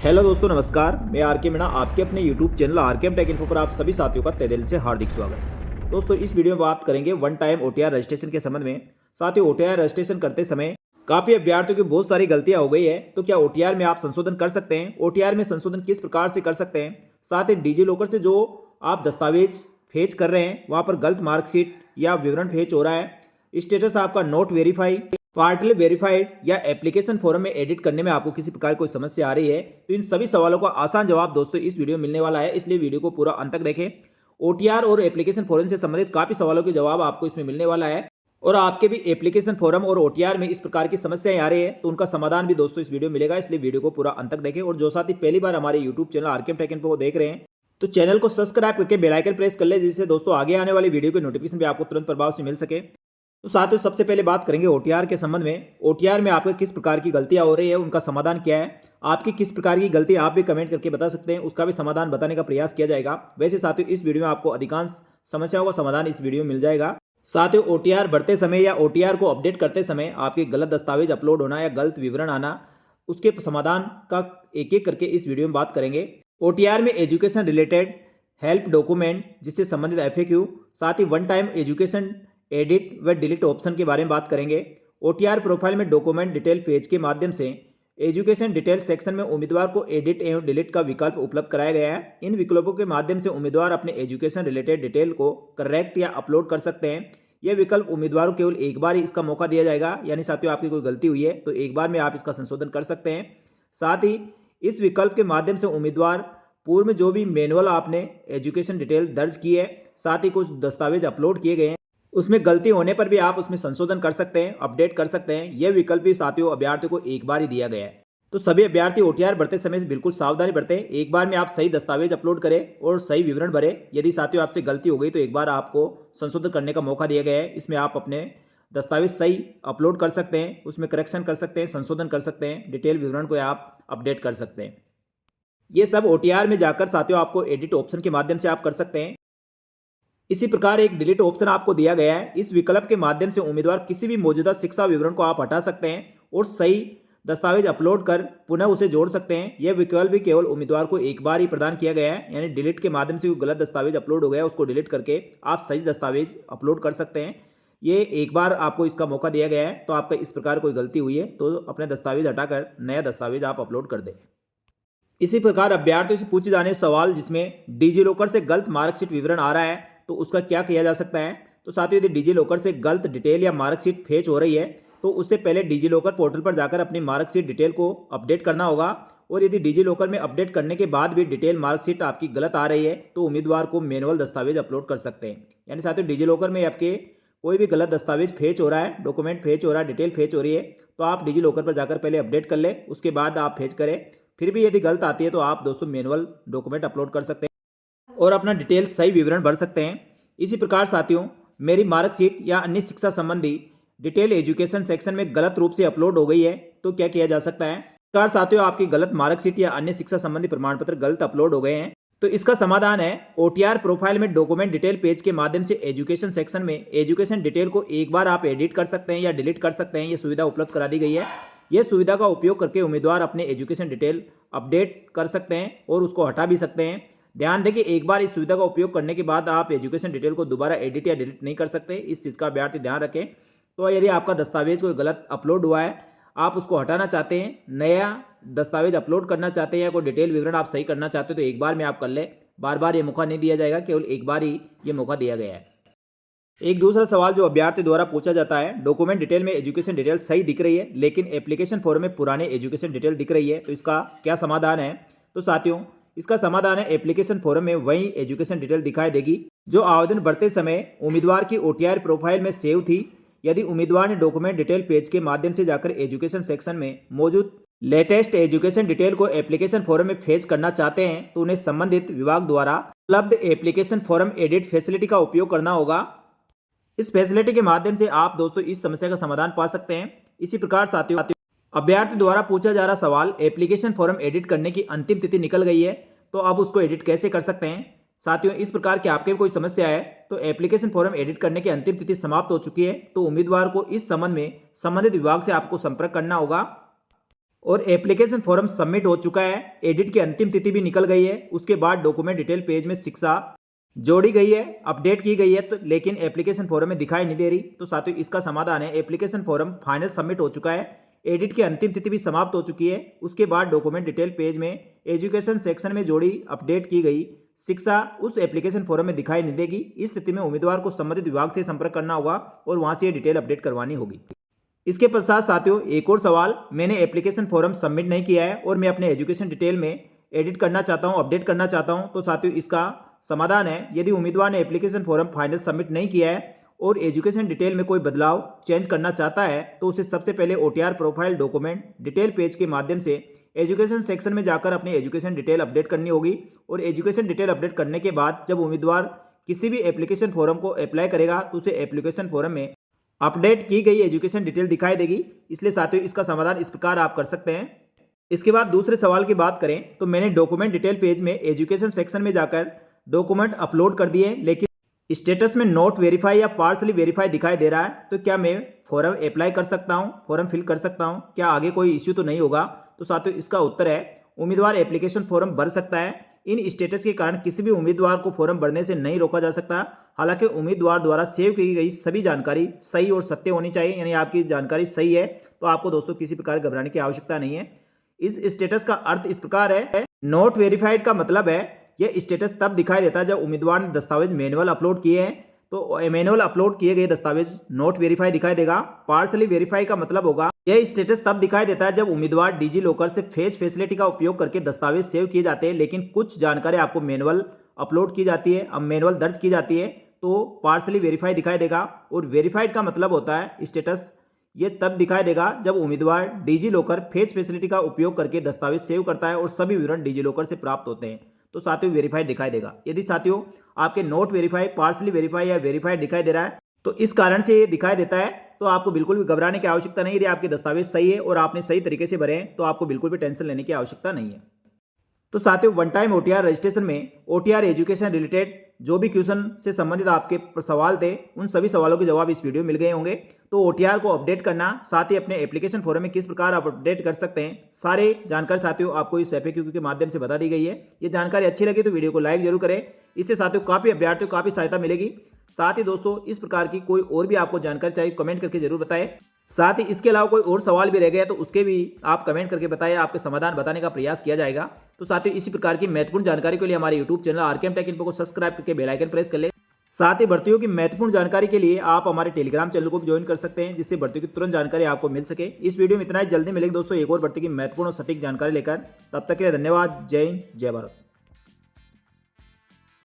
Hello दोस्तों, नमस्कार। मैं आर के मीणा, आपके अपने यूट्यूब चैनल आर के एम टेक इन्फो पर आप सभी साथियों का तहे दिल से हार्दिक स्वागत। दोस्तों, इस वीडियो में बात करेंगे वन टाइम ओटीआर रजिस्ट्रेशन के संबंध में। साथियों, ओटीआर रजिस्ट्रेशन करते समय काफ़ी अभ्यर्थियों की बहुत सारी गलतियां हो गई है, तो क्या ओटीआर में आप संशोधन कर सकते हैं? ओटीआर में संशोधन किस प्रकार से कर सकते हैं? साथ ही डिजी लॉकर से जो आप दस्तावेज फेच कर रहे हैं, वहाँ पर गलत मार्कशीट या विवरण फेच हो रहा है, स्टेटस आपका नोट वेरीफाई, पार्टली वेरीफाइड या एप्लीकेशन फॉर्म में एडिट करने में आपको किसी प्रकार कोई समस्या आ रही है, तो इन सभी सवालों का आसान जवाब दोस्तों इस वीडियो में मिलने वाला है, इसलिए वीडियो को पूरा अंत तक देखें। ओटीआर और एप्लीकेशन फॉर्म से संबंधित काफी सवालों के जवाब आपको इसमें मिलने वाला है, और आपके भी एप्लीकेशन फॉर्म और ओटीआर में इस प्रकार की समस्याएं आ रही है, तो उनका समाधान भी दोस्तों इस वीडियो में मिलेगा, इसलिए वीडियो को पूरा अंत तक देखें। और जो साथी पहली बार हमारे YouTube channel RKM take info को देख रहे हैं, तो चैनल को सब्सक्राइब करके बेल आइकन प्रेस कर ले, जिससे दोस्तों आगे आने वाली वीडियो की नोटिफिकेशन भी आपको तुरंत प्रभाव से मिल सके। तो साथियों, सबसे पहले बात करेंगे ओटीआर के संबंध में। ओटीआर में आपके किस प्रकार की गलतियां हो रही है, उनका समाधान क्या है। आपकी किस प्रकार की गलती आप भी कमेंट करके बता सकते हैं, उसका भी समाधान बताने का प्रयास किया जाएगा। वैसे साथियों, इस वीडियो में आपको अधिकांश समस्याओं का समाधान इस वीडियो में मिल जाएगा। साथियों, ओटीआर भरते समय या ओटीआर को अपडेट करते समय आपके गलत दस्तावेज अपलोड होना या गलत विवरण आना, उसके समाधान का एक एक करके इस वीडियो में बात करेंगे। ओटीआर में एजुकेशन रिलेटेड हेल्प डॉक्यूमेंट जिससे संबंधित एफएक्यू, साथ ही वन टाइम एजुकेशन एडिट व डिलीट ऑप्शन के बारे में बात करेंगे। ओटीआर प्रोफाइल में डॉक्यूमेंट डिटेल पेज के माध्यम से एजुकेशन डिटेल सेक्शन में उम्मीदवार को एडिट एवं डिलीट का विकल्प उपलब्ध कराया गया है। इन विकल्पों के माध्यम से उम्मीदवार अपने एजुकेशन रिलेटेड डिटेल को करेक्ट या अपलोड कर सकते हैं। यह विकल्प उम्मीदवारों को केवल एक बार ही इसका मौका दिया जाएगा, यानी साथियों आपकी कोई गलती हुई है तो एक बार में आप इसका संशोधन कर सकते हैं। साथ ही इस विकल्प के माध्यम से उम्मीदवार पूर्व में जो भी मैनुअल आपने एजुकेशन डिटेल दर्ज की है, साथ ही कुछ दस्तावेज अपलोड किए गए हैं, उसमें गलती होने पर भी आप उसमें संशोधन कर सकते हैं, अपडेट कर सकते हैं। यह विकल्प भी साथियों अभ्यर्थियों को एक बार ही दिया गया है, तो सभी अभ्यर्थी ओटीआर भरते समय बिल्कुल सावधानी बरतें। एक बार में आप सही दस्तावेज अपलोड करें और सही विवरण भरें। यदि साथियों आपसे गलती हो गई तो एक बार आपको संशोधन करने का मौका दिया गया है। इसमें आप अपने दस्तावेज सही अपलोड कर सकते हैं, उसमें करेक्शन कर सकते हैं, संशोधन कर सकते हैं, डिटेल विवरण को आप अपडेट कर सकते हैं। ये सब ओटीआर में जाकर साथियों आपको एडिट ऑप्शन के माध्यम से आप कर सकते हैं। इसी प्रकार एक डिलीट ऑप्शन आपको दिया गया है। इस विकल्प के माध्यम से उम्मीदवार किसी भी मौजूदा शिक्षा विवरण को आप हटा सकते हैं और सही दस्तावेज अपलोड कर पुनः उसे जोड़ सकते हैं। यह विकल्प भी केवल उम्मीदवार को एक बार ही प्रदान किया गया है, यानी डिलीट के माध्यम से गलत दस्तावेज अपलोड हो गया उसको डिलीट करके आप सही दस्तावेज अपलोड कर सकते हैं। ये एक बार आपको इसका मौका दिया गया है, तो आपका इस प्रकार कोई गलती हुई है तो अपने दस्तावेज हटाकर नया दस्तावेज आप अपलोड कर दें। इसी प्रकार अभ्यर्थियों से पूछे जाने सवाल जिसमें डिजी लॉकर से गलत मार्कशीट विवरण आ रहा है, तो उसका क्या किया जा सकता है। तो साथियों, यदि डिजी लॉकर से गलत डिटेल या मार्कशीट फेच हो रही है, तो उससे पहले डिजी लॉकर पोर्टल पर जाकर अपनी मार्कशीट डिटेल को अपडेट करना होगा। और यदि डिजी लॉकर में अपडेट करने के बाद भी डिटेल मार्कशीट आपकी गलत आ रही है, तो उम्मीदवार को मैनुअल दस्तावेज अपलोड कर सकते हैं। यानी साथियों, डिजी लॉकर में आपके कोई भी गलत दस्तावेज फेच हो रहा है, डॉक्यूमेंट फेच हो रहा है, डिटेल फेच हो रही है, तो आप डिजी लॉकर पर जाकर पहले अपडेट कर ले, उसके बाद आप फेच करें। फिर भी यदि गलत आती है तो आप दोस्तों मैनुअल डॉक्यूमेंट अपलोड कर सकते हैं और अपना डिटेल सही विवरण भर सकते हैं। इसी प्रकार साथियों, मेरी मार्कशीट या अन्य शिक्षा संबंधी डिटेल एजुकेशन सेक्शन में गलत रूप से अपलोड हो गई है, तो क्या किया जा सकता है। इस प्रकार साथियों, आपकी गलत मार्कशीट या अन्य शिक्षा संबंधी प्रमाण पत्र गलत अपलोड हो गए हैं, तो इसका समाधान है ओटीआर प्रोफाइल में डॉक्यूमेंट डिटेल पेज के माध्यम से एजुकेशन सेक्शन में एजुकेशन डिटेल को एक बार आप एडिट कर सकते हैं या डिलीट कर सकते हैं। यह सुविधा उपलब्ध करा दी गई है। यह सुविधा का उपयोग करके उम्मीदवार अपने एजुकेशन डिटेल अपडेट कर सकते हैं और उसको हटा भी सकते हैं। ध्यान दें कि एक बार इस सुविधा का उपयोग करने के बाद आप एजुकेशन डिटेल को दोबारा एडिट या डिलीट नहीं कर सकते। इस चीज़ का अभ्यर्थी ध्यान रखें। तो यदि आपका दस्तावेज कोई गलत अपलोड हुआ है, आप उसको हटाना चाहते हैं, नया दस्तावेज अपलोड करना चाहते हैं या कोई डिटेल विवरण आप सही करना चाहते हो, तो एक बार में आप कर ले। बार बार ये मौका नहीं दिया जाएगा, केवल एक बार ही ये मौका दिया गया है। एक दूसरा सवाल जो अभ्यर्थी द्वारा पूछा जाता है, डॉक्यूमेंट डिटेल में एजुकेशन डिटेल सही दिख रही है लेकिन एप्लीकेशन फॉर्म में पुराने एजुकेशन डिटेल दिख रही है, तो इसका क्या समाधान है। तो साथियों, इसका समाधान है एप्लीकेशन फॉर्म में वही एजुकेशन डिटेल दिखाई देगी जो आवेदन भरते समय उम्मीदवार की ओटीआर प्रोफाइल में सेव थी। यदि उम्मीदवार ने डॉक्यूमेंट डिटेल पेज के माध्यम से जाकर एजुकेशन सेक्शन में मौजूद लेटेस्ट एजुकेशन डिटेल को एप्लीकेशन फॉर्म में फेच करना चाहते हैं, तो उन्हें संबंधित विभाग द्वारा उपलब्ध एप्लीकेशन फॉर्म एडिट फैसिलिटी का उपयोग करना होगा। इस फैसिलिटी के माध्यम से आप दोस्तों इस समस्या का समाधान पा सकते हैं। इसी प्रकार साथियों, अभ्यर्थी द्वारा पूछा जा रहा सवाल, एप्लीकेशन फॉर्म एडिट करने की अंतिम तिथि निकल गई है, तो अब उसको एडिट कैसे कर सकते हैं। साथियों, इस प्रकार की आपके कोई समस्या है तो एप्लीकेशन फॉर्म एडिट करने की अंतिम तिथि समाप्त हो चुकी है, तो उम्मीदवार को इस संबंध में संबंधित विभाग से आपको संपर्क करना होगा। और एप्लीकेशन फॉर्म सबमिट हो चुका है, एडिट की अंतिम तिथि भी निकल गई है। उसके बाद डॉक्यूमेंट डिटेल पेज में शिक्षा जोड़ी गई है, अपडेट की गई है, तो लेकिन एप्लीकेशन फॉर्म में दिखाई नहीं दे रही। तो साथियों इसका समाधान है, एप्लीकेशन फॉर्म फाइनल सबमिट हो चुका है, एडिट की अंतिम तिथि भी समाप्त हो चुकी है। उसके बाद डॉक्यूमेंट डिटेल पेज में एजुकेशन सेक्शन में जोड़ी अपडेट की गई शिक्षा उस एप्लीकेशन फॉर्म में दिखाई नहीं देगी। इस स्थिति में उम्मीदवार को संबंधित विभाग से संपर्क करना होगा और वहां से ये डिटेल अपडेट करवानी होगी। इसके पश्चात साथियों एक और सवाल, मैंने एप्लीकेशन फॉर्म सबमिट नहीं किया है और मैं अपने एजुकेशन डिटेल में एडिट करना चाहता हूं, अपडेट करना चाहता हूं। तो साथियों इसका समाधान है, यदि उम्मीदवार ने एप्लीकेशन फॉर्म फाइनल सबमिट नहीं किया है और एजुकेशन डिटेल में कोई बदलाव चेंज करना चाहता है तो उसे सबसे पहले OTR profile document detail page के माध्यम से एजुकेशन सेक्शन में जाकर अपनी एजुकेशन डिटेल अपडेट करनी होगी। और एजुकेशन डिटेल अपडेट करने के बाद जब उम्मीदवार किसी भी एप्लीकेशन फॉर्म को अप्लाई करेगा तो उसे एप्लीकेशन फॉर्म में अपडेट की गई एजुकेशन डिटेल दिखाई देगी। इसलिए साथियों इसका समाधान इस प्रकार आप कर सकते हैं। इसके बाद दूसरे सवाल की बात करें तो मैंने डॉक्यूमेंट डिटेल पेज में एजुकेशन सेक्शन में जाकर डॉक्यूमेंट अपलोड कर दिए, लेकिन स्टेटस में नॉट वेरीफाई या पार्सली वेरीफाई दिखाई दे रहा है। तो क्या मैं फॉर्म अप्लाई कर सकता हूं, फॉर्म फिल कर सकता हूं, क्या आगे कोई इश्यू तो नहीं होगा? तो साथियों इसका उत्तर है, उम्मीदवार एप्लीकेशन फॉर्म भर सकता है। इन स्टेटस के कारण किसी भी उम्मीदवार को फॉर्म भरने से नहीं रोका जा सकता। हालांकि उम्मीदवार द्वारा सेव की गई सभी जानकारी सही और सत्य होनी चाहिए, यानी आपकी जानकारी सही है तो आपको दोस्तों किसी प्रकार घबराने की आवश्यकता नहीं है। इस स्टेटस का अर्थ इस प्रकार है, नॉट वेरीफाइड का मतलब है यह स्टेटस तब दिखाई देता है जब उम्मीदवार ने दस्तावेज मैनुअल अपलोड किए हैं तो मैनुअल अपलोड किए गए दस्तावेज नॉट वेरीफाई दिखाई देगा। पार्सली वेरीफाई का मतलब होगा यह स्टेटस तब दिखाई देता है जब उम्मीदवार डिजी लॉकर से फेच फैसिलिटी का उपयोग करके दस्तावेज सेव किए जाते हैं, लेकिन कुछ जानकारी आपको मैनुअल अपलोड की जाती है, अब मैनुअल दर्ज की जाती है तो पार्सली वेरीफाई दिखाई देगा। और वेरीफाइड का मतलब होता है स्टेटस ये तब दिखाई देगा जब उम्मीदवार डिजी लॉकर फेच फैसिलिटी का उपयोग करके दस्तावेज सेव करता है और सभी विवरण डिजी लॉकर से प्राप्त होते हैं, तो साथियों वेरीफाइड दिखाई देगा। यदि साथियों आपके नॉट वेरीफाई, पार्सली वेरीफाई या वेरीफाइड दिखाई दे रहा है तो इस कारण से ये दिखाई देता है, तो आपको बिल्कुल भी घबराने की आवश्यकता नहीं है। यदि आपके दस्तावेज सही है और आपने सही तरीके से भरे हैं तो आपको बिल्कुल भी टेंशन लेने की आवश्यकता नहीं है। तो साथियों वन टाइम OTR रजिस्ट्रेशन में OTR एजुकेशन रिलेटेड जो भी क्वेश्चन से संबंधित आपके सवाल थे उन सभी सवालों के जवाब इस वीडियो में मिल गए होंगे। तो OTR को अपडेट करना, साथ ही अपने एप्लीकेशन फॉर्म में किस प्रकार आप अपडेट कर सकते हैं, सारे जानकारी साथियों आपको इस FAQ के माध्यम से बता दी गई है। ये जानकारी अच्छी लगी तो वीडियो को लाइक जरूर करें, इससे साथियों काफ़ी अभ्यर्थियों को काफ़ी सहायता मिलेगी। साथ ही दोस्तों इस प्रकार की कोई और भी आपको जानकारी चाहिए कमेंट करके जरूर बताएं। साथ ही इसके अलावा कोई और सवाल भी रह गया तो उसके भी आप कमेंट करके बताएं, आपके समाधान बताने का प्रयास किया जाएगा। तो साथियों इसी प्रकार की महत्वपूर्ण जानकारी के लिए हमारे YouTube channel RKM Tech Info को सब्सक्राइब करके बेल आइकन प्रेस कर ले। साथ ही भर्तियों की महत्वपूर्ण जानकारी के लिए आप हमारे टेलीग्राम चैनल को भी ज्वाइन कर सकते हैं, जिससे भर्तियों की तुरंत जानकारी आपको मिल सके। इस वीडियो में इतना ही, जल्दी मिलेगी दोस्तों एक और भर्ती की महत्वपूर्ण और सटीक जानकारी लेकर। तब तक के लिए धन्यवाद। जय हिंद, जय भारत।